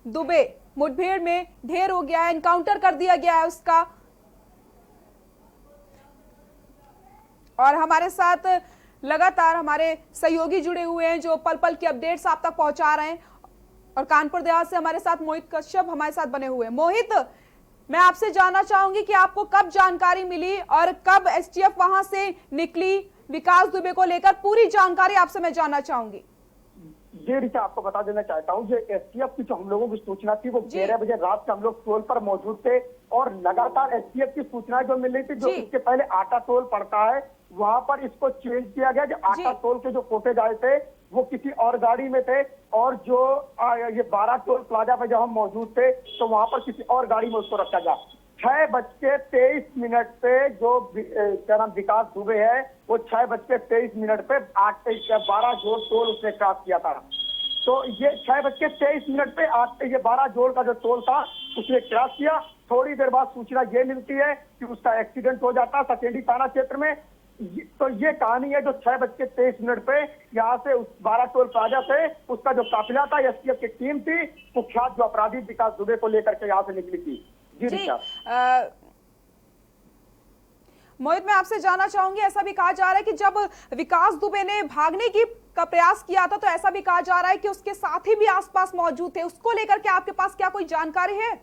दुबे मुठभेड़ में ढेर हो गया है, एनकाउंटर कर दिया गया है उसका। और हमारे साथ लगातार हमारे सहयोगी जुड़े हुए हैं जो पल पल की अपडेट्स आप तक पहुंचा रहे हैं। और कानपुर देहात से हमारे साथ मोहित कश्यप हमारे साथ बने हुए हैं। मोहित, मैं आपसे जानना चाहूंगी कि आपको कब जानकारी मिली और कब एसटीएफ वहां से निकली विकास दुबे को लेकर, पूरी जानकारी आपसे मैं जानना चाहूंगी। जी ऋचा, आपको बता देना चाहता हूँ, जो एसटीएफ की जो हम लोगों की सूचना थी वो 11 बजे रात से हम लोग टोल पर मौजूद थे और लगातार एसटीएफ की सूचना जो मिल रही थी, जो इसके पहले आटा टोल पड़ता है वहां पर इसको चेंज किया गया। जो आटा टोल के जो फुटेज आए थे वो किसी और गाड़ी में थे और जो ये 12 टोल प्लाजा पे जब हम मौजूद थे तो वहां पर किसी और गाड़ी में उसको रखा गया। 6:23 पे जो क्या नाम विकास दुबे है वो 6:23 पे 12 जोड़ टोल उसने क्रॉस किया था। तो ये 6:23 पे ये 12 जोड़ का जो टोल था उसने क्रॉस किया। थोड़ी देर बाद सूचना ये मिलती है कि उसका एक्सीडेंट हो जाता सकेंडी थाना क्षेत्र में। तो ये कहानी है जो 6:23 पे यहाँ से उस 12 टोल प्लाजा से उसका जो काफिला था, एसटीएफ की टीम थी, कुख्यात जो अपराधी विकास दुबे को लेकर के यहाँ से निकली थी। जी मोहित, मैं आपसे जानना चाहूंगी, ऐसा भी कहा जा रहा है कि जब विकास दुबे ने भागने का प्रयास किया था तो ऐसा भी कहा जा रहा है कि उसके साथी भी आसपास मौजूद थे। उसको लेकर के आपके पास क्या कोई जानकारी है?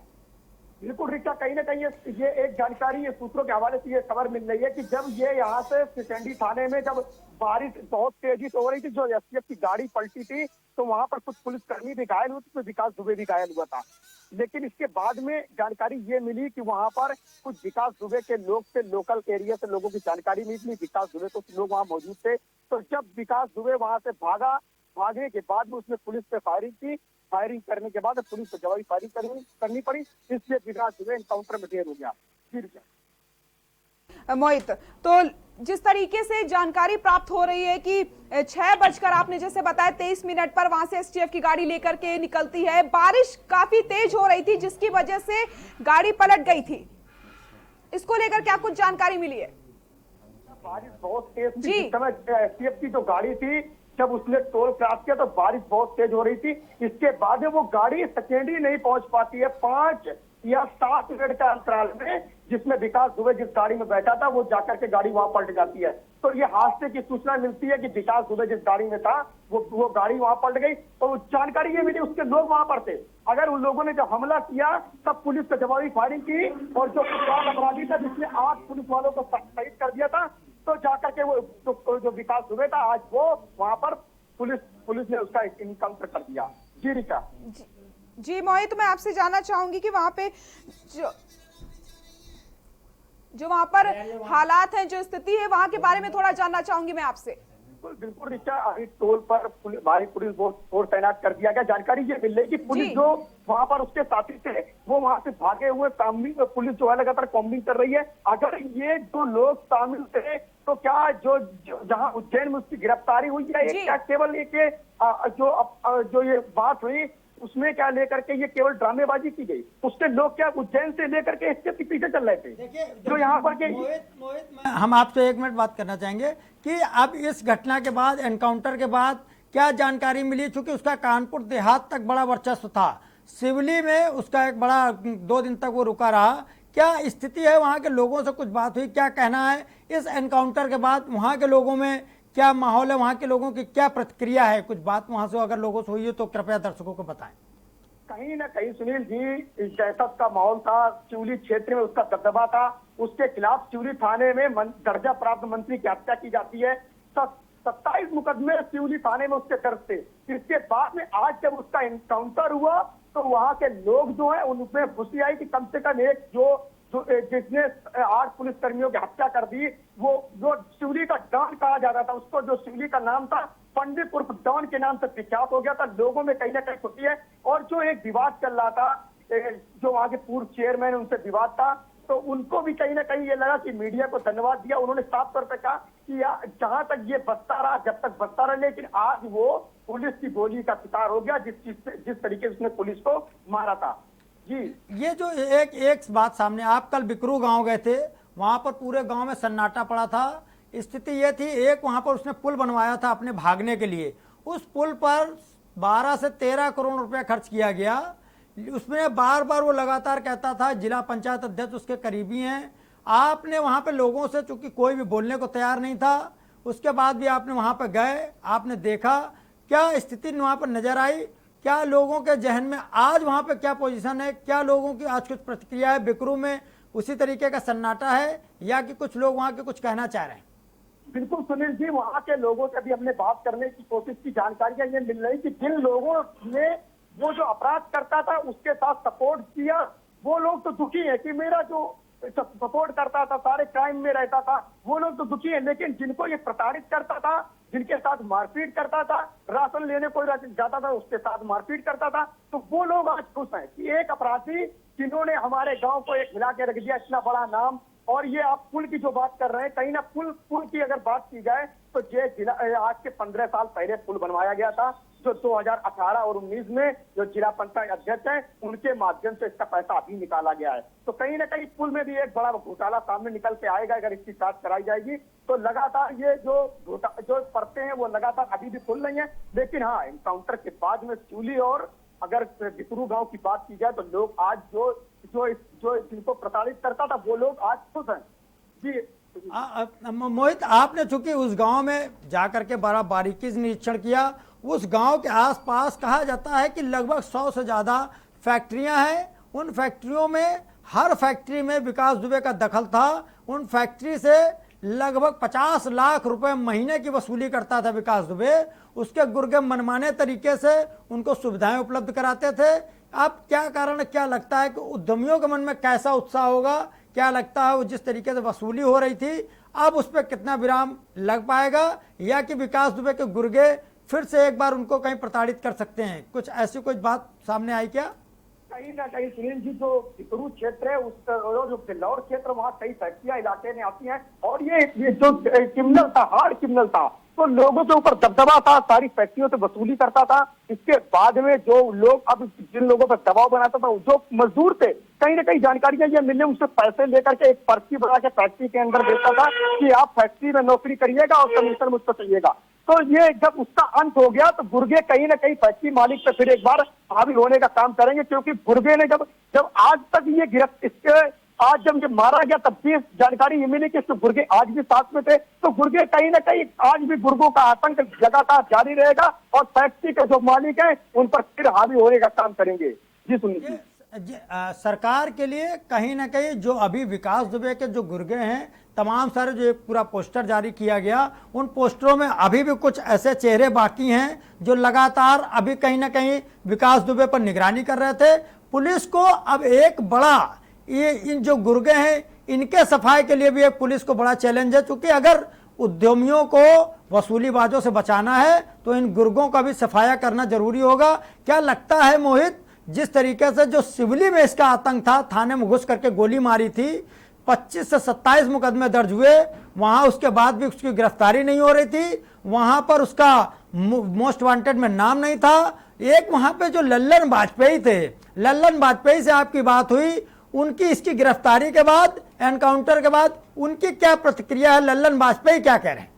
बिल्कुल रिक्शा, कहीं ना कहीं ये एक जानकारी ये सूत्रों के हवाले से ये खबर मिल रही है कि जब ये यहाँ से सिकंडी थाने में जब बारिश बहुत तेजी से हो रही थी, जो एसटीएफ की गाड़ी पलटी थी तो वहां पर कुछ पुलिसकर्मी भी घायल हुए थे, तो विकास दुबे भी घायल हुआ था। लेकिन इसके बाद में जानकारी ये मिली कि वहां पर कुछ विकास दुबे के लोग थे, लोकल एरिया से लोगों की जानकारी मिली विकास दुबे को, लोग वहां मौजूद थे। तो जब विकास दुबे वहां से भागने के बाद में उसने पुलिस पे फायरिंग की। फायरिंग करने के बाद पुलिस को जवाबी फायरिंग करनी पड़ी, इसलिए विकास दुबे एनकाउंटर में ढेर हो गया। मोहित, तो जिस तरीके से जानकारी प्राप्त हो रही है कि 6 आपने जैसे बताया 23 पर वहां से एसटीएफ की गाड़ी लेकर के निकलती है, बारिश काफी तेज हो रही थी जिसकी वजह से गाड़ी पलट गई थी, इसको लेकर क्या कुछ जानकारी मिली है? बारिश बहुत तेज थी जिस समय एसटीएफ की जो गाड़ी थी जब उसने टोल क्रॉस किया तो बारिश बहुत तेज हो रही थी। इसके बाद वो गाड़ी सेकेंडरी नहीं पहुंच पाती है 5 या 7 मिनट के अंतराल में, जिसमें विकास दुबे जिस गाड़ी में बैठा था वो जाकर के गाड़ी वहां पलट जाती है। तो ये हादसे की सूचना मिलती है कि विकास दुबे जिस गाड़ी में था वो गाड़ी वहां पलट गई। तो जानकारी ये मिली उसके लोग वहां पर थे। अगर उन लोगों ने जब हमला किया तब पुलिस को जवाबी फायरिंग की और जो अपराधी था जिसने 8 पुलिस वालों को शहीद कर दिया था, तो जाकर के वो जो विकास दुबे था आज वो वहां पर पुलिस ने उसका इनकाउंटर कर दिया। जी रिचा। जी मोहित, मैं आपसे जानना चाहूंगी कि वहां पे जो वहां पर हालात हैं, जो स्थिति है वहां के बारे में थोड़ा जानना चाहूंगी मैं आपसे। बिल्कुल रिचा, अभी टोल पर भारी पुलिस फोर्स तैनात कर दिया गया। जानकारी ये मिल रही कि पुलिस जो वहां पर उसके साथी थे वो वहां से भागे हुए, पुलिस जो है लगातार कॉम्बिंग कर रही है। अगर ये जो लोग शामिल थे तो क्या जो जहां उज्जैन में उसकी गिरफ्तारी हुई है, क्या केवल एक जो ये बात हुई उसमें क्या लेकर के ये केवल ड्रामेबाजी की गई? उसके लोग क्या उज्जैन से लेकर के इसके पीछे चल रहे थे जो यहाँ पर के। हम आपसे 1 मिनट बात करना चाहेंगे कि अब इस घटना के बाद, एनकाउंटर के बाद क्या जानकारी मिली? चूंकि उसका कानपुर देहात तक बड़ा वर्चस्व था, सिवली में उसका एक बड़ा 2 दिन तक वो रुका रहा। क्या स्थिति है वहाँ के लोगों से कुछ बात हुई? क्या कहना है इस एनकाउंटर के बाद वहाँ के लोगों में? क्या माहौल है वहाँ के लोगों की? क्या प्रतिक्रिया है? कुछ बात वहाँ से अगर लोगों से हुई है तो कृपया दर्शकों को बताएं। कहीं ना कहीं सुनील जी, दहशत का माहौल था। सिवली क्षेत्र में उसका दबदबा था। उसके खिलाफ सिवली थाने में दर्जा प्राप्त मंत्री की हत्या की जाती है। 27 मुकदमे सिवली थाने में उसके दर्ज थे। इसके बाद में आज जब उसका एनकाउंटर हुआ तो वहाँ के लोग जो है उनमें खुशी आई कि कम से कम एक जिसने 8 पुलिसकर्मियों की हत्या कर दी, वो जो सिवली का डॉन कहा जाता था, उसको जो सिवली का नाम था पंडित उर्फ डॉन के नाम से विख्यात हो गया था। लोगों में कहीं ना कहीं खुशी है। और जो एक विवाद चल रहा था, जो वहाँ के पूर्व चेयरमैन उनसे विवाद था, तो उनको भी कहीं ना कहीं ये लगा कि मीडिया को धन्यवाद दिया। उन्होंने साफ तौर पर कहा कि जहां तक ये बचता रहा, जब तक बचता रहा, लेकिन आज वो पुलिस की गोली का शिकार हो गया जिस तरीके से उसने पुलिस को मारा था। जी, ये जो एक बात सामने, आप कल बिकरू गांव गए थे, वहां पर पूरे गांव में सन्नाटा पड़ा था। स्थिति ये थी, एक वहां पर उसने पुल बनवाया था अपने भागने के लिए, उस पुल पर 12 से 13 करोड़ रुपया खर्च किया गया। उसमें बार बार वो लगातार कहता था, जिला पंचायत अध्यक्ष उसके करीबी हैं। आपने वहाँ पे लोगों से, चूंकि कोई भी बोलने को तैयार नहीं था, उसके बाद भी आपने वहाँ पे गए, आपने देखा, क्या स्थिति वहाँ पर नजर आई? क्या लोगों के जहन में आज वहाँ पे क्या पोजीशन है? क्या लोगों की आज कुछ प्रतिक्रिया है? बिकरू में उसी तरीके का सन्नाटा है या कि कुछ लोग वहाँ के कुछ कहना चाह रहे हैं? बिल्कुल सुनील जी, वहाँ के लोगों से भी हमने बात करने की कोशिश की। जानकारियां ये मिल रही कि जिन लोगों ने वो जो अपराध करता था उसके साथ सपोर्ट किया, वो लोग तो दुखी है कि मेरा जो सपोर्ट करता था, सारे क्राइम में रहता था, वो लोग तो दुखी है। लेकिन जिनको ये प्रताड़ित करता था, जिनके साथ मारपीट करता था, राशन लेने कोई जाता था उसके साथ मारपीट करता था, तो वो लोग आज खुश हैं कि एक अपराधी जिन्होंने हमारे गांव को एक हिला के रख दिया, इतना बड़ा नाम। और ये आप पुल की जो बात कर रहे हैं, कहीं ना पुल की अगर बात की जाए तो ये जिला आज के 15 साल पहले पुल बनवाया गया था, जो 2018 और 19 में जो जिला पंचायत अध्यक्ष हैं उनके माध्यम से इसका पैसा अभी निकाला गया है। तो कहीं ना कहीं पुल में भी एक बड़ा घोटाला सामने निकल के आएगा अगर इसकी जांच कराई जाएगी। तो लगातार ये जो परतें हैं वो लगातार अभी भी खुल रही है। लेकिन हाँ, एनकाउंटर के बाद में चूली और अगर बिकरू गांव की बात की जाए तो लोग आज जो जिनको प्रताड़ित करता था वो लोग आज खुश हैं जी। मोहित, आपने चूंकि उस गांव में जाकर के बड़ा बारीकी से निरीक्षण किया, उस गांव के आसपास कहा जाता है कि लगभग 100 से ज़्यादा फैक्ट्रियां हैं। उन फैक्ट्रियों में हर फैक्ट्री में विकास दुबे का दखल था। उन फैक्ट्री से लगभग 50 लाख रुपए महीने की वसूली करता था विकास दुबे। उसके गुर्गे मनमाने तरीके से उनको सुविधाएं उपलब्ध कराते थे। अब क्या कारण है, क्या लगता है कि उद्यमियों के मन में कैसा उत्साह होगा? क्या लगता है वो जिस तरीके से वसूली हो रही थी, अब उस पर कितना विराम लग पाएगा, या कि विकास दुबे के गुर्गे फिर से एक बार उनको कहीं प्रताड़ित कर सकते हैं? कुछ ऐसी कुछ बात सामने आई क्या? कहीं ना कहीं सुनील जी, जो बिकरू क्षेत्र है, उस जो बिल्लौर क्षेत्र, वहाँ कई फैक्ट्रियां इलाके में आती हैं। और ये जो क्रिमिनल था, हार्ड क्रिमिनल था, तो लोगों के ऊपर दबदबा था, सारी फैक्ट्रियों से वसूली करता था। इसके बाद में जो लोग, अब जिन लोगों पर दबाव बनाता था, जो मजदूर थे, कहीं ना कहीं जानकारियां ये मिलने, उससे पैसे लेकर के एक पर्ची बना के फैक्ट्री के अंदर देता था कि आप फैक्ट्री में नौकरी करिएगा और कमीशन मुझको चाहिएगा। तो ये जब उसका अंत हो गया तो गुर्गे कहीं ना कहीं फैक्ट्री मालिक पे फिर एक बार हावी होने का काम करेंगे, क्योंकि गुर्गे ने जब आज तक ये आज जब ये मारा गया तब भी जानकारी ये मिली कि गुर्गे आज भी साथ में थे। तो गुर्गे कहीं ना कहीं आज भी गुर्गों का आतंक लगातार जारी रहेगा और फैक्ट्री के जो मालिक हैं उन पर फिर हावी होने का काम करेंगे। जी सुनिए, सरकार के लिए कहीं ना कहीं जो अभी विकास दुबे के जो गुर्गे हैं, तमाम सारे जो एक पूरा पोस्टर जारी किया गया, उन पोस्टरों में अभी भी कुछ ऐसे चेहरे बाकी हैं जो लगातार अभी कहीं ना कहीं विकास दुबे पर निगरानी कर रहे थे। पुलिस को अब एक बड़ा, ये इन जो गुर्गे हैं इनके सफाई के लिए भी एक पुलिस को बड़ा चैलेंज है, क्योंकि अगर उद्यमियों को वसूलीबाजों से बचाना है तो इन गुर्गों का भी सफाया करना जरूरी होगा। क्या लगता है मोहित, जिस तरीके से जो सिवली में इसका आतंक था, थाने में घुस करके गोली मारी थी, 25 से 27 मुकदमे दर्ज हुए, वहां उसके बाद भी उसकी गिरफ्तारी नहीं हो रही थी, वहां पर उसका मोस्ट वांटेड में नाम नहीं था। एक वहां पे जो लल्लन वाजपेयी थे, लल्लन वाजपेयी से आपकी बात हुई, उनकी इसकी गिरफ्तारी के बाद, एनकाउंटर के बाद उनकी क्या प्रतिक्रिया है? लल्लन वाजपेयी क्या कह रहे हैं?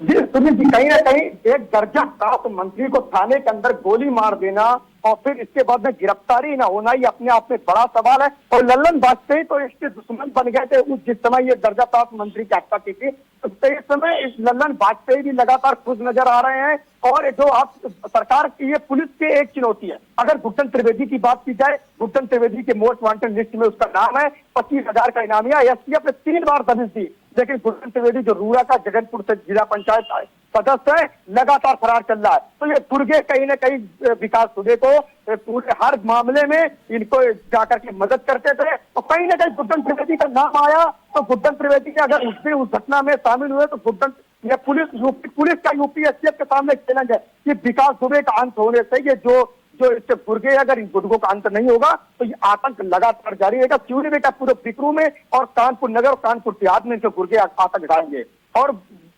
जी सुनील जी, कहीं ना कहीं एक दर्जा प्राप्त मंत्री को थाने के अंदर गोली मार देना और फिर इसके बाद में गिरफ्तारी ना होना, ये अपने आप में बड़ा सवाल है। और लल्लन वाजपेयी तो इसके दुश्मन बन गए थे उस जिस समय ये दर्जा प्राप्त मंत्री की हत्या की थी। तो इस समय इस लल्लन वाजपेयी भी लगातार खुश नजर आ रहे हैं। और जो आप सरकार की, ये पुलिस की एक चुनौती है। अगर गुड्डन त्रिवेदी की बात की जाए, गुड्डन त्रिवेदी के मोस्ट वांटेड लिस्ट में उसका नाम है, 25,000 का इनामिया, एसटीएफ ने 3 बार दबिश दी। लेकिन गुड्डन त्रिवेदी जो रूड़ा का जगतपुर से जिला पंचायत सदस्य है, लगातार फरार चल रहा है। तो ये गुर्गे कहीं ना कहीं विकास दुबे को पूरे हर मामले में इनको जाकर के मदद करते थे। और कहीं ना कहीं गुड्डन त्रिवेदी का नाम आया तो गुड्डन त्रिवेदी के अगर उस घटना में शामिल हुए तो गुड्डन, ये पुलिस का यूपीएससी के सामने चैलेंज है कि विकास दुबे का अंत होने से ये जो इससे गुर्गे, अगर इन गुर्गों का अंत नहीं होगा तो ये आतंक लगातार जारी रहेगा। क्यों बेटा, पूरे बिकरू में और कानपुर नगर और कानपुर देहात में इनके गुर्गे आतंक डालेंगे। और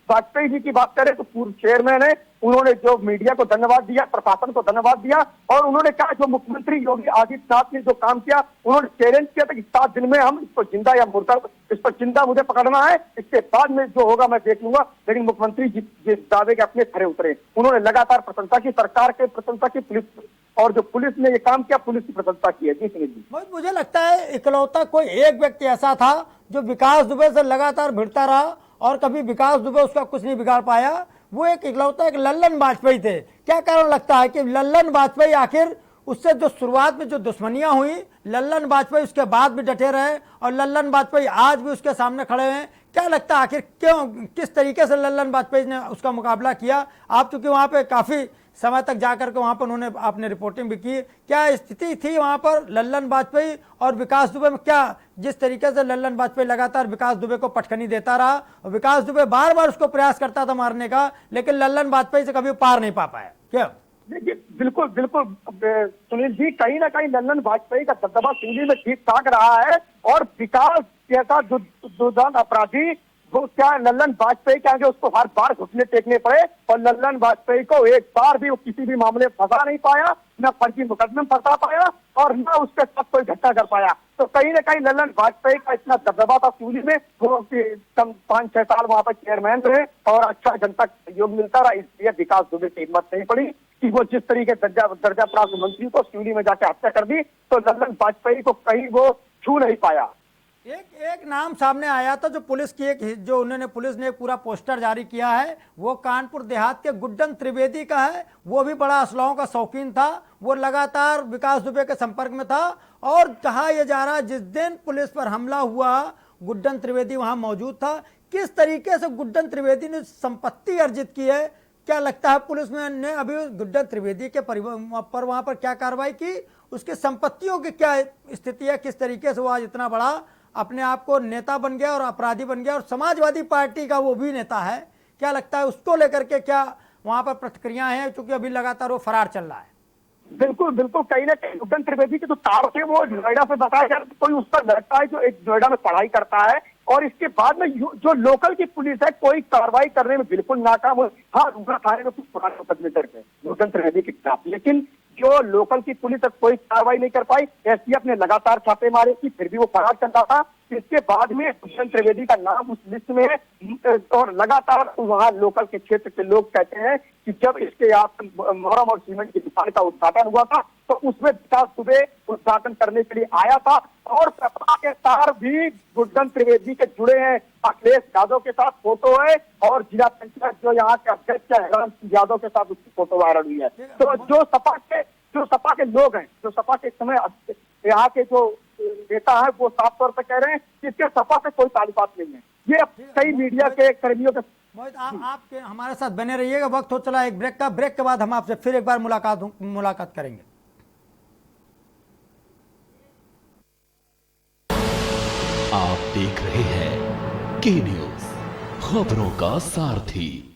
वाजपेयी जी की बात करें तो पूर्व चेयरमैन है, उन्होंने जो मीडिया को धन्यवाद दिया, प्रशासन को धन्यवाद दिया, और उन्होंने कहा जो मुख्यमंत्री योगी आदित्यनाथ ने जो काम किया, उन्होंने चैलेंज किया था कि 7 दिन में हम इसको जिंदा या मुर्दा, इस पर जिंदा मुझे पकड़ना है, इसके बाद में जो होगा मैं देख लूंगा। लेकिन मुख्यमंत्री जिस दावे के अपने खरे उतरे, उन्होंने लगातार प्रशंसा की, सरकार के प्रशंसा की, पुलिस और जो पुलिस ने ये काम किया, पुलिस की प्रशंसा की है। जी सुनील जी, मुझे लगता है इकलौता कोई एक व्यक्ति ऐसा था जो विकास दुबे से लगातार भिड़ता रहा और कभी विकास दुबे उसका कुछ नहीं बिगाड़ पाया। वो एक इकलौता एक लल्लन वाजपेयी थे। क्या कारण लगता है कि लल्लन वाजपेयी आखिर उससे जो शुरुआत में जो दुश्मनियां हुई, लल्लन वाजपेयी उसके बाद भी डटे रहे और लल्लन वाजपेयी आज भी उसके सामने खड़े हैं। क्या लगता है आखिर क्यों, किस तरीके से लल्लन वाजपेयी ने उसका मुकाबला किया? आप चूंकि वहां पे काफी समय तक जाकर के वहां पर उन्होंने आपने रिपोर्टिंग भी की, क्या स्थिति थी वहां पर लल्लन वाजपेयी और विकास दुबे में? क्या जिस तरीके से लल्लन वाजपेयी लगातार विकास दुबे को पटखनी देता रहा और विकास दुबे बार बार उसको प्रयास करता था मारने का, लेकिन लल्लन वाजपेयी से कभी पार नहीं पा पाया, क्या? देखिए बिल्कुल बिल्कुल सुनील जी, कहीं ना कहीं लल्लन वाजपेयी का दबदबा सिवनी में ठीक ठाक रहा है और विकास जैसा दुर्दांत अपराधी वो क्या लल्लन वाजपेयी के आगे उसको हर बार घुटने टेकने पड़े और लल्लन वाजपेयी को एक बार भी वो किसी भी मामले में फंसा नहीं पाया, न फर्जी मुकदमे में फंसा पाया और न उसके साथ कोई घटना कर पाया। तो कहीं ना कहीं लल्लन वाजपेयी का इतना दबदबा था सिवनी में, वो कम 5-6 साल वहां पर चेयरमैन रहे और अच्छा जनता का सहयोग मिलता रहा, इसलिए विकास दुबे की हिम्मत नहीं पड़ी कि वो जिस तरीके दर्जा प्राप्त मंत्री को सिवनी में जाकर हत्या कर दी, तो लल्लन वाजपेयी को कहीं वो छू नहीं पाया। एक नाम सामने आया था जो पुलिस की जो उन्होंने पुलिस ने एक पूरा पोस्टर जारी किया है, वो कानपुर देहात के गुड्डन त्रिवेदी का है। वो भी बड़ा असलाहों का शौकीन था, वो लगातार विकास दुबे के संपर्क में था और कहा यह जा रहा जिस दिन पुलिस पर हमला हुआ गुड्डन त्रिवेदी वहां मौजूद था। किस तरीके से गुड्डन त्रिवेदी ने संपत्ति अर्जित की है? क्या लगता है पुलिस ने अभी गुड्डन त्रिवेदी के परिवार पर वहां पर क्या कार्रवाई की? उसकी संपत्तियों की क्या स्थिति है? किस तरीके से वो आज इतना बड़ा अपने आप को नेता बन गया और अपराधी बन गया और समाजवादी पार्टी का वो भी नेता है? क्या लगता है उसको लेकर के क्या वहां पर प्रतिक्रिया है, क्योंकि अभी लगातार वो फरार चल रहा है? बिल्कुल बिल्कुल, कहीं ना कहीं गुड्डन त्रिवेदी के जो तार थे वो नोएडा से बताया जा रहा है, कोई उसका लड़का है जो एक नोएडा में पढ़ाई करता है और इसके बाद में जो लोकल की पुलिस है कोई कार्रवाई करने में बिल्कुल नाकाम हुई। हाँ, रूबरा थाने में कुछ पुराने मुकदमे करके गुड्डन त्रिवेदी के खिलाफ, लेकिन जो लोकल की पुलिस है कोई कार्रवाई नहीं कर पाई। एसटीएफ ने लगातार छापे मारे की, फिर भी वो फरार चल रहा था। इसके बाद में गुड्डन त्रिवेदी का नाम उस लिस्ट में है और लगातार वहाँ लोकल के क्षेत्र के लोग कहते हैं कि जब इसके यहाँ मोहरम और सीमेंट की दुकान का उद्घाटन हुआ था तो उसमें विकास दुबे उद्घाटन करने के लिए आया था और सपा के तार भी गुड्डन त्रिवेदी के जुड़े हैं। अखिलेश यादव के साथ फोटो है और जिला पंचायत जो यहाँ के अध्यक्ष है यादव के साथ उसकी फोटो वायरल हुई है। तो जो सपा के लोग हैं, जो सपा के समय यहाँ के जो नेता है वो साफ तौर पर कह रहे हैं कि इसके सपा से कोई ताल्लुकात नहीं है। ये कई मीडिया के कर्मियों के मोहित आपके हमारे साथ बने रहिएगा। वक्त हो चला एक ब्रेक का, ब्रेक के बाद हम आपसे फिर एक बार मुलाकात करेंगे। आप देख रहे हैं के न्यूज़, खबरों का सारथी।